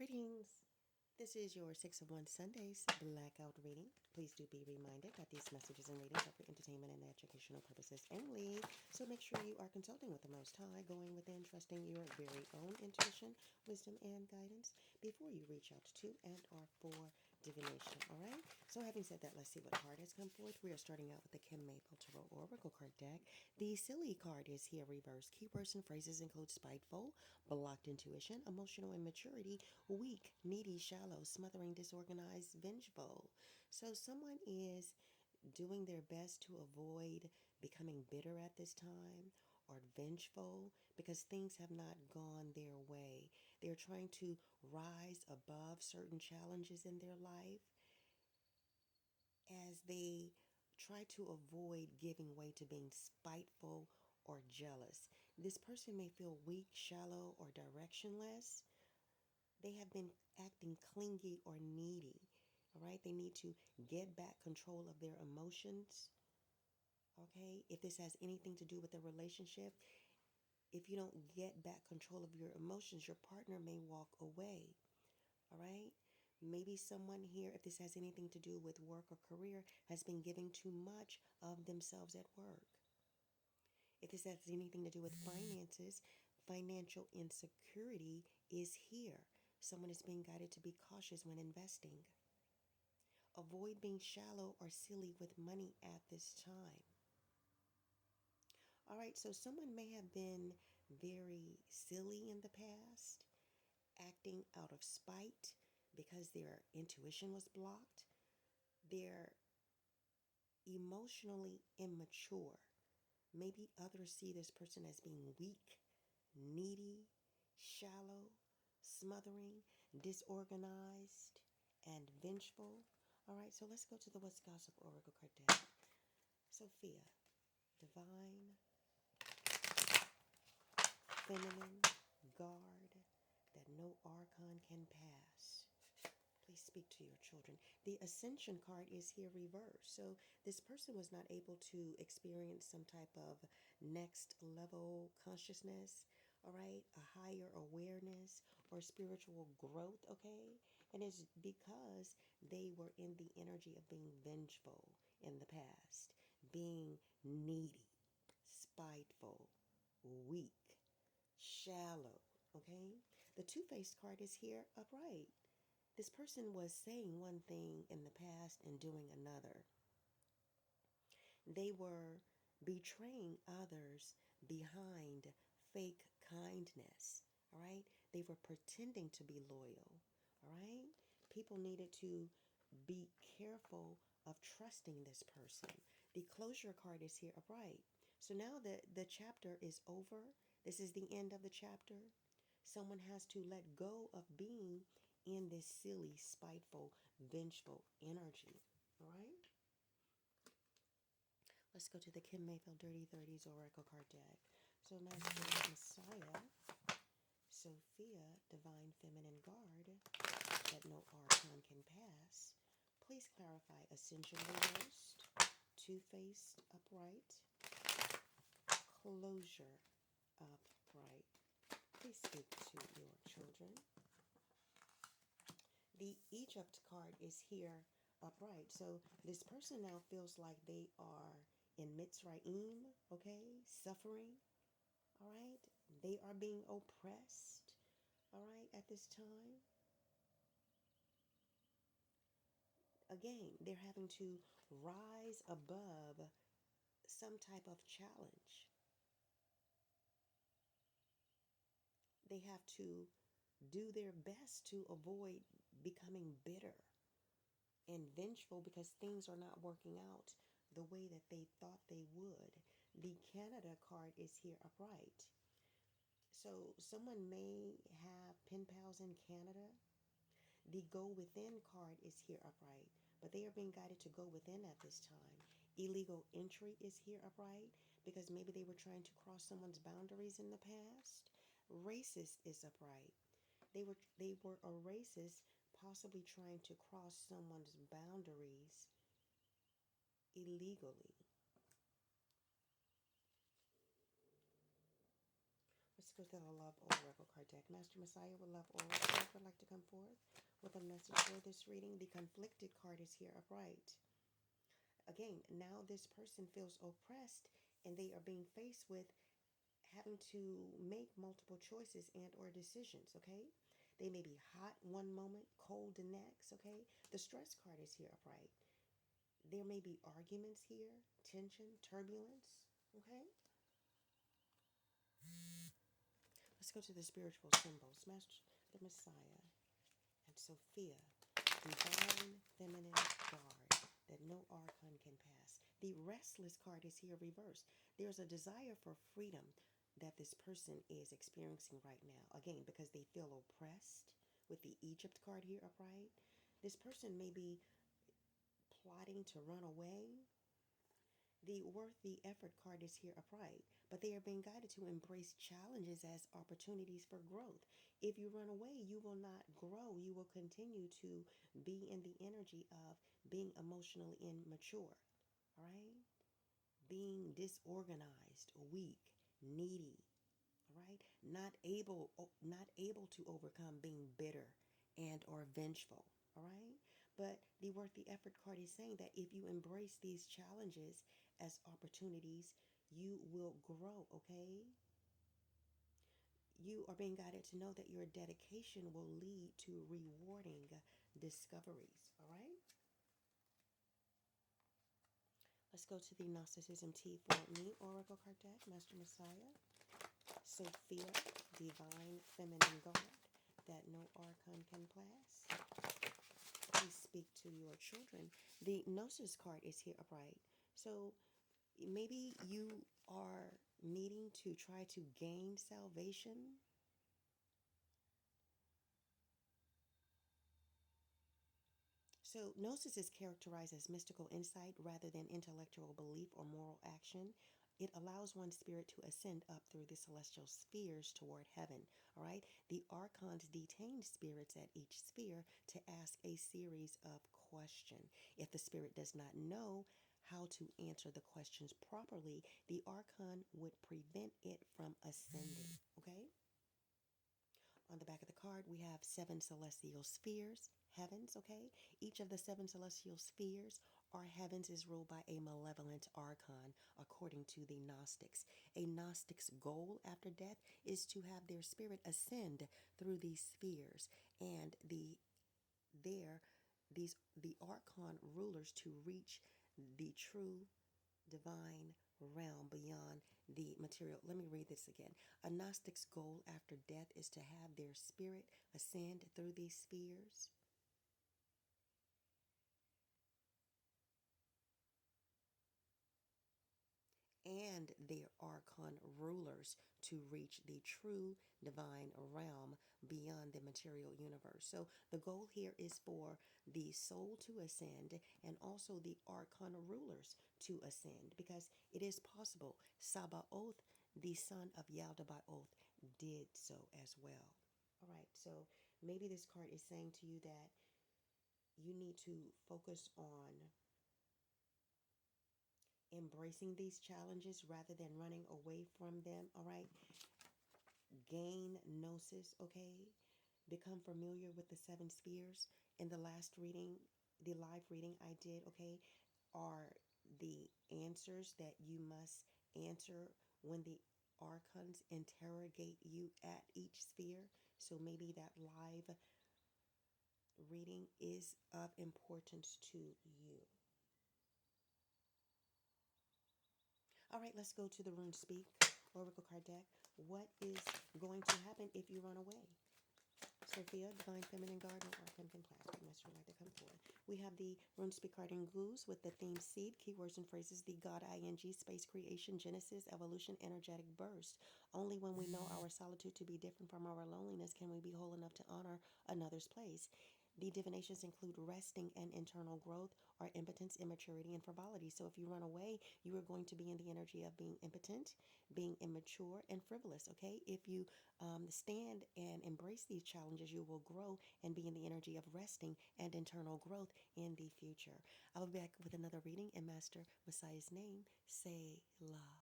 Greetings. This is your 6 of 1 Sundays blackout reading. Please do be reminded that these messages and readings are for entertainment and educational purposes only. So make sure you are consulting with the Most High, going within, trusting your very own intuition, wisdom, and guidance before you reach out to and or for divination. All right? So having said that, let's see what card has come forth. We are starting out with the Kim Maple Tarot Oracle card deck. The Silly card is here reversed. Keywords and phrases include spiteful, blocked intuition, emotional immaturity, weak, needy, shallow, smothering, disorganized, vengeful. So someone is doing their best to avoid becoming bitter at this time or vengeful because things have not gone their way. They're trying to rise above certain challenges in their life as they try to avoid giving way to being spiteful or jealous. This person may feel weak, shallow, or directionless. They have been acting clingy or needy. All right, they need to get back control of their emotions. Okay, if this has anything to do with the relationship, if you don't get back control of your emotions, your partner may walk away. All right, maybe someone here, if this has anything to do with work or career, has been giving too much of themselves at work. If this has anything to do with finances, financial insecurity is here. Someone is being guided to be cautious when investing. Avoid being shallow or silly with money at this time. All right, so someone may have been very silly in the past, acting out of spite because their intuition was blocked. They're emotionally immature. Maybe others see this person as being weak, needy, shallow, smothering, disorganized, and vengeful. All right, so let's go to the What's Gossip Oracle card deck. Sophia, divine, feminine, guard, that no archon can pass. Please speak to your children. The Ascension card is here reversed. So this person was not able to experience some type of next level consciousness, all right, a higher awareness or spiritual growth, okay? And it's because they were in the energy of being vengeful in the past, being needy, spiteful, weak, shallow, okay? The Two-Faced card is here upright. This person was saying one thing in the past and doing another. They were betraying others behind fake kindness. All right? They were pretending to be loyal. All right? People needed to be careful of trusting this person. The closure card is here upright. So now that the chapter is over, this is the end of the chapter. Someone has to let go of being in this silly, spiteful, vengeful energy. All right? Let's go to the Kim Mayfield Dirty 30s Oracle card deck. So Master Messiah, Sophia, Divine Feminine Guard, that no archon can pass. Please clarify Ascension reversed, Two-Faced upright, Closure upright. Please speak to your children. The Egypt card is here upright. So this person now feels like they are in Mitzrayim, okay, suffering, all right? They are being oppressed, all right, at this time. Again, they're having to rise above some type of challenge. They have to do their best to avoid becoming bitter and vengeful because things are not working out the way that they thought they would. The Canada card is here upright. So someone may have pen pals in Canada. The Go Within card is here upright, but they are being guided to go within at this time. Illegal entry is here upright because maybe they were trying to cross someone's boundaries in the past. Racist is upright. They were a racist, possibly trying to cross someone's boundaries illegally. Let's go to the Love Oracle card deck. Master Messiah would love all of would like to come forth with a message for this reading. The conflicted card is here upright. Again, now this person feels oppressed and they are being faced with having to make multiple choices and or decisions, okay? They may be hot one moment, cold the next, okay? The stress card is here upright. There may be arguments here, tension, turbulence, okay? Let's go to the spiritual symbols. Master, the Messiah, and Sophia, divine feminine guard that no archon can pass. The restless card is here reversed. There's a desire for freedom that this person is experiencing right now. Again, because they feel oppressed with the Egypt card here upright. This person may be plotting to run away. The worth the effort card is here upright, but they are being guided to embrace challenges as opportunities for growth. If you run away, you will not grow. You will continue to be in the energy of being emotionally immature, all right? Being disorganized, weak, needy, all right? Not able to overcome being bitter and or vengeful, all right? But the worth the effort card is saying that if you embrace these challenges as opportunities, you will grow, okay? You are being guided to know that your dedication will lead to rewarding discoveries, all right? Let's go to the Gnosticism T for me Oracle card deck, Master Messiah, Sophia, divine feminine guard that no archon can pass. Please speak to your children. The Gnosis card is here upright. So maybe you are needing to try to gain salvation. So, Gnosis is characterized as mystical insight rather than intellectual belief or moral action. It allows one's spirit to ascend up through the celestial spheres toward heaven. All right. The archons detain spirits at each sphere to ask a series of questions. If the spirit does not know how to answer the questions properly, the archon would prevent it from ascending. Okay. On the back of the card, we have 7 celestial spheres, heavens, okay? Each of the 7 celestial spheres or heavens is ruled by a malevolent archon, according to the Gnostics. A Gnostic's goal after death is to have their spirit ascend through these spheres, and there the archon rulers to reach the true divine realm beyond the material. Let me read this again. A Gnostic's goal after death is to have their spirit ascend through these spheres and their archon rulers to reach the true divine realm beyond the material universe. So the goal here is for the soul to ascend and also the archon rulers to ascend, because it is possible. Sabaoth, the son of Yaldabaoth, did so as well. All right, so maybe this card is saying to you that you need to focus on embracing these challenges rather than running away from them. All right. Gain gnosis. Okay. Become familiar with the 7 spheres. In the last reading, the live reading I did, okay, are the answers that you must answer when the archons interrogate you at each sphere. So maybe that live reading is of importance to you. All right, let's go to the Rune Speak Oracle card deck. What is going to happen if you run away? Sophia, Divine Feminine Guard, and Archon Plastic. Master would like to come forward. We have the Rune Speak card in Goose with the theme Seed, keywords and phrases, the God ING, space creation, Genesis, evolution, energetic burst. Only when we know our solitude to be different from our loneliness can we be whole enough to honor another's place. The divinations include resting and internal growth, or impotence, immaturity, and frivolity. So if you run away, you are going to be in the energy of being impotent, being immature, and frivolous. Okay, if you stand and embrace these challenges, you will grow and be in the energy of resting and internal growth in the future. I will be back with another reading in Master Messiah's name. Say la.